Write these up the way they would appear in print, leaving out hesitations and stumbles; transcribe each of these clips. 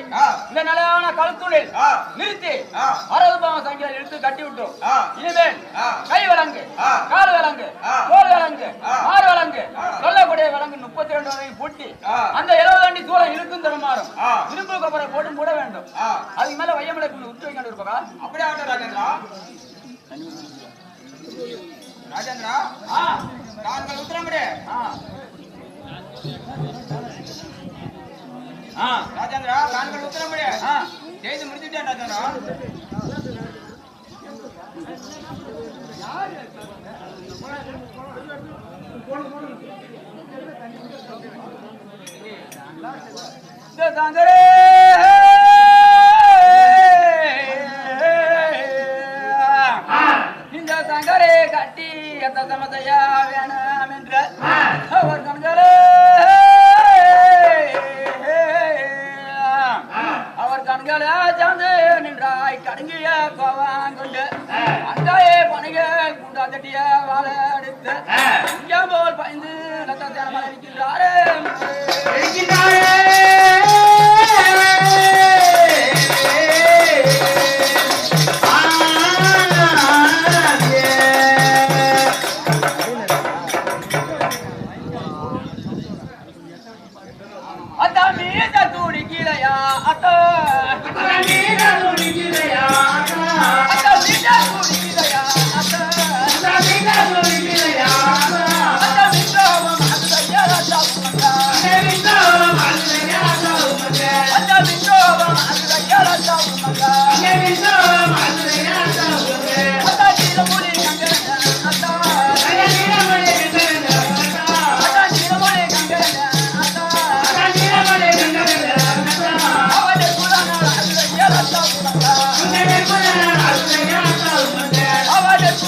இந்த நிலையான கழுத்துளில் நிறுத்தி 60 பவன் சங்கிலில் இழுத்து கட்டி விட்டோம். இனிமேல் கை விலங்கு, கால் விலங்கு, தோல் விலங்கு, ஆறு விலங்கு, சொல்லக்கூடிய விலங்கு 32 வரையும் பூட்டி அந்த 70 அடி தூரம் இழுக்கும் தருமாறும் இரும்பு கப்பரை போட்டு மூட வேண்டும். அதுக்கு மேல வையமலை விட்டு வைக்க இருப்பா. அப்படியே ராஜேந்திரா. ராஜேந்திரா கால்கள் உத்தரம்படி. ராஜேந்திரா கால்கள் உத்தரம்படி. செய்து முடிச்சுட்டேன் ராஜேந்திரா. சங்கரே இந்த சங்கரே கட்டி எத்த சமதையா வேணாம் என்ற அவர் கண்களே அவர் கண்களே சார்ந்து நின்றாய் கடுங்கிய கோவாங்கொண்டு அங்காயே பணிகள் குண்டா தட்டிய வாழை அடித்து இங்கே போல் பயந்து லட்சத்தியான இருக்கின்றாரே அவன்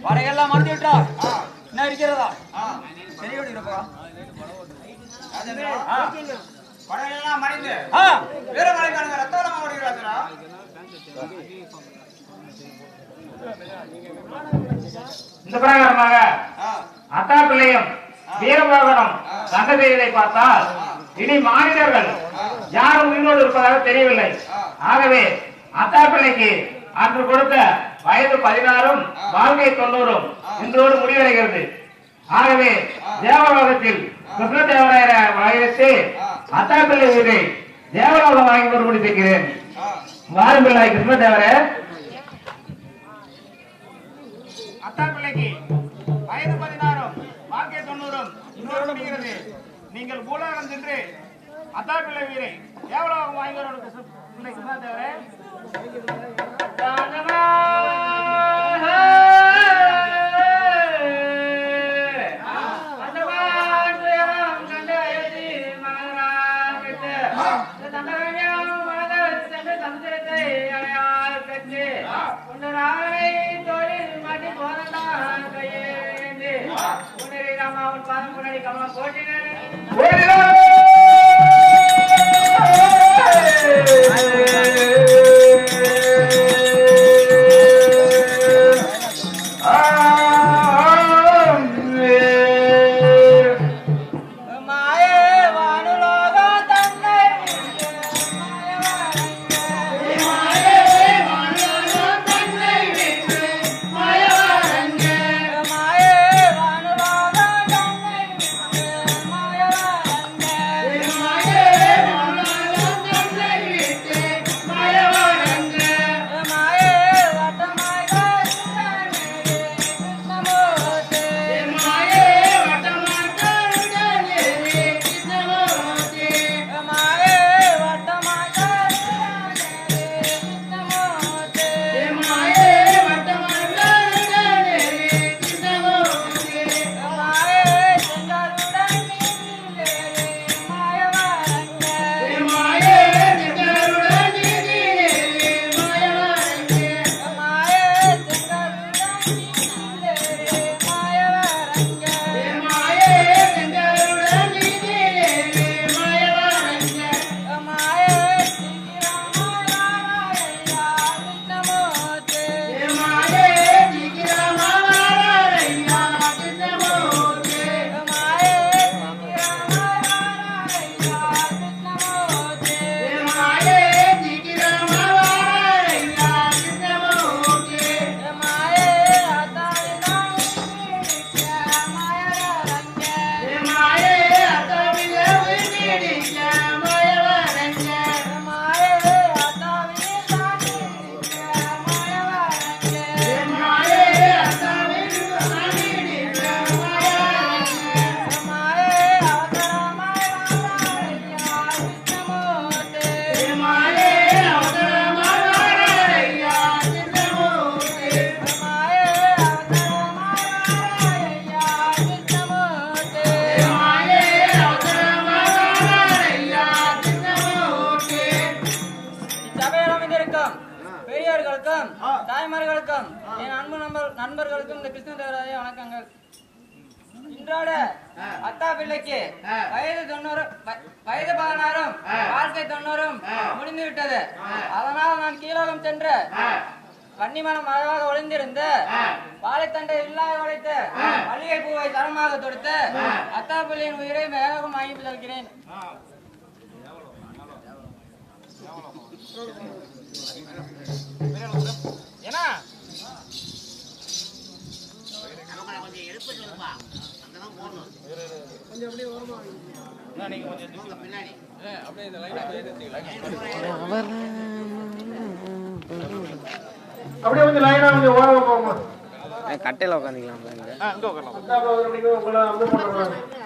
வரையெல்லாம் மறந்து விட்டா என்ன இருக்கிறதா சரி விடுறப்பா படையெல்லாம் மறைந்து வேற மலைக்கான ரத்தவரமா ஓடுகிறார்களா? இந்த பிரகாரமாக அத்தா பிள்ளையும் வீரமோகனம் சண்டை செய்வதை பார்த்தால் இனி மாநிலர்கள் யாரும் உயிரோடு இருப்பதாக தெரியவில்லை. ஆகவே அத்தா பிள்ளைக்கு அன்று கொடுத்த வயது 16 வாழ்க்கை 90 இன்றோடு முடிவடைகிறது. ஆகவே தேவலோகத்தில் கிருஷ்ணதேவராயரை வகையிட்டு அத்தா பிள்ளை உயிரை தேவலோகம் வாங்கி வரும்படி செய்கிறேன். வாரும்பிள்ளை கிருஷ்ணதேவரே. அத்தா பிள்ளைக்கு வயது 16 வாழ்க்கை 90 இன்றோடு முடிகிறது. நீங்கள் பூலோகம் சென்று அத்தா பிள்ளை உயிரை தேவலோகம் வாங்கி வரும் கிருஷ்ணதேவரே. Yeah. பெரியவர்களுக்கும் தாய்மார்களுக்கும் என் அன்பு நண்பர்களுக்கும் இந்த கிருஷ்ணதேவராய வணக்கங்கள். இன்றோட அத்தா பிள்ளைக்கு வயது 16 வாழ்க்கை 90 முடிந்து விட்டது. அதனால் நான் கீழோகம் சென்று கன்னிமரம் அழகாக ஒளிந்திருந்து வாழைத்தண்டை இல்லாத உடைத்து மல்லிகை பூவை தரமாக தொடுத்து அத்தா பிள்ளையின் உயிரை வேகம் வாங்கி செல்கிறேன். ஏன்னா கொஞ்சம் எடுப்பு சொல்லுப்பா, அங்கதான் போடணும். நீங்க கொஞ்சம் பின்னாடி அப்படியே கொஞ்சம் லைனா கொஞ்சம் ஓரமா போகுமா? கட்டையில உட்காந்துக்கலாம். இங்க உட்காரலாம்.